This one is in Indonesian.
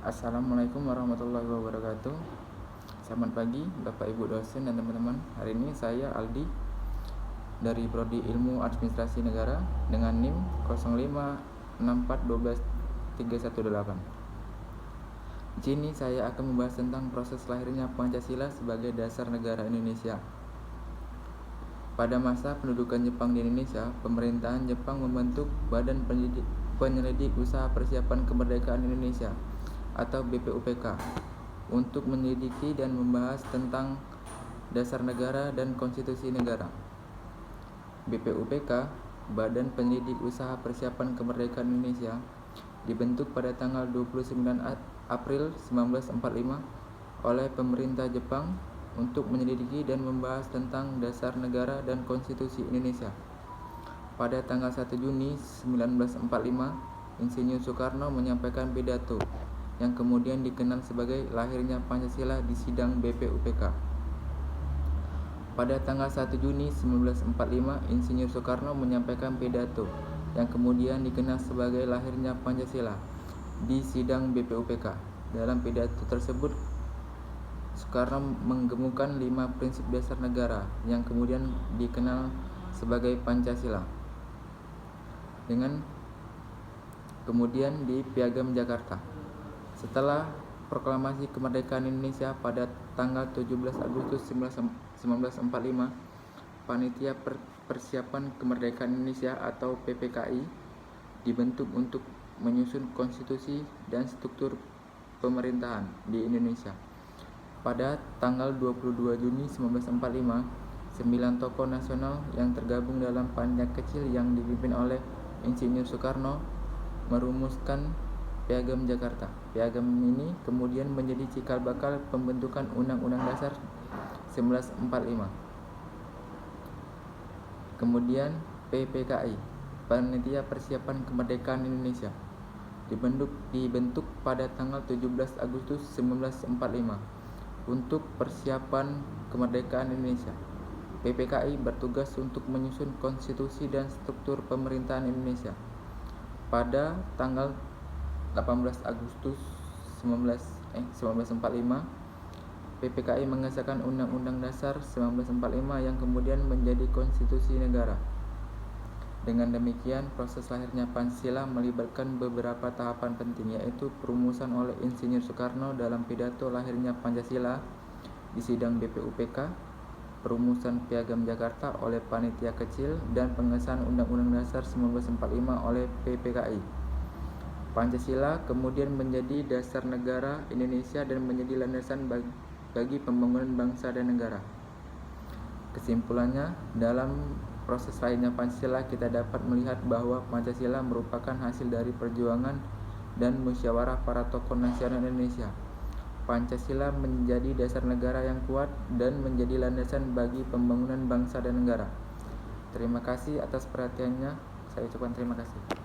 Assalamualaikum warahmatullahi wabarakatuh. Selamat pagi Bapak Ibu dosen dan teman-teman. Hari ini saya Aldi dari Prodi Ilmu Administrasi Negara dengan NIM 056412318. Di sini saya akan membahas tentang proses lahirnya Pancasila sebagai dasar negara Indonesia. Pada masa pendudukan Jepang di Indonesia, pemerintahan Jepang membentuk Badan Penyelidik Usaha Persiapan Kemerdekaan Indonesia atau BPUPK untuk menyelidiki dan membahas tentang dasar negara dan konstitusi negara. BPUPK, Badan Penyelidik Usaha Persiapan Kemerdekaan Indonesia, dibentuk pada tanggal 29 April 1945 oleh pemerintah Jepang untuk menyelidiki dan membahas tentang dasar negara dan konstitusi Indonesia. Pada tanggal 1 Juni 1945, Insinyur Soekarno menyampaikan pidato yang kemudian dikenal sebagai lahirnya Pancasila di sidang BPUPK. Pada tanggal 1 Juni 1945, Insinyur Soekarno menyampaikan pidato yang kemudian dikenal sebagai lahirnya Pancasila di sidang BPUPK. Dalam pidato tersebut, Soekarno menggemukan 5 prinsip dasar negara yang kemudian dikenal sebagai Pancasila. Dengan kemudian di Piagam Jakarta. Setelah proklamasi kemerdekaan Indonesia pada tanggal 17 Agustus 1945, Panitia Persiapan Kemerdekaan Indonesia atau PPKI dibentuk untuk menyusun konstitusi dan struktur pemerintahan di Indonesia. Pada tanggal 22 Juni 1945, 9 tokoh nasional yang tergabung dalam panitia kecil yang dipimpin oleh Insinyur Soekarno merumuskan Piagam Jakarta. Piagam ini kemudian menjadi cikal bakal pembentukan Undang-Undang Dasar 1945. Kemudian PPKI, Panitia Persiapan Kemerdekaan Indonesia, dibentuk pada tanggal 17 Agustus 1945 untuk persiapan kemerdekaan Indonesia. PPKI bertugas untuk menyusun konstitusi dan struktur pemerintahan Indonesia. Pada tanggal 18 Agustus 1945, PPKI mengesahkan Undang-Undang Dasar 1945 yang kemudian menjadi konstitusi negara. Dengan demikian, proses lahirnya Pancasila melibatkan beberapa tahapan penting, yaitu perumusan oleh Insinyur Soekarno dalam pidato lahirnya Pancasila di sidang BPUPK, perumusan Piagam Jakarta oleh panitia kecil, dan pengesahan Undang-Undang Dasar 1945 oleh PPKI. Pancasila kemudian menjadi dasar negara Indonesia dan menjadi landasan bagi pembangunan bangsa dan negara. Kesimpulannya, dalam proses lahirnya Pancasila kita dapat melihat bahwa Pancasila merupakan hasil dari perjuangan dan musyawarah para tokoh nasional Indonesia. Pancasila menjadi dasar negara yang kuat dan menjadi landasan bagi pembangunan bangsa dan negara. Terima kasih atas perhatiannya. Saya ucapkan terima kasih.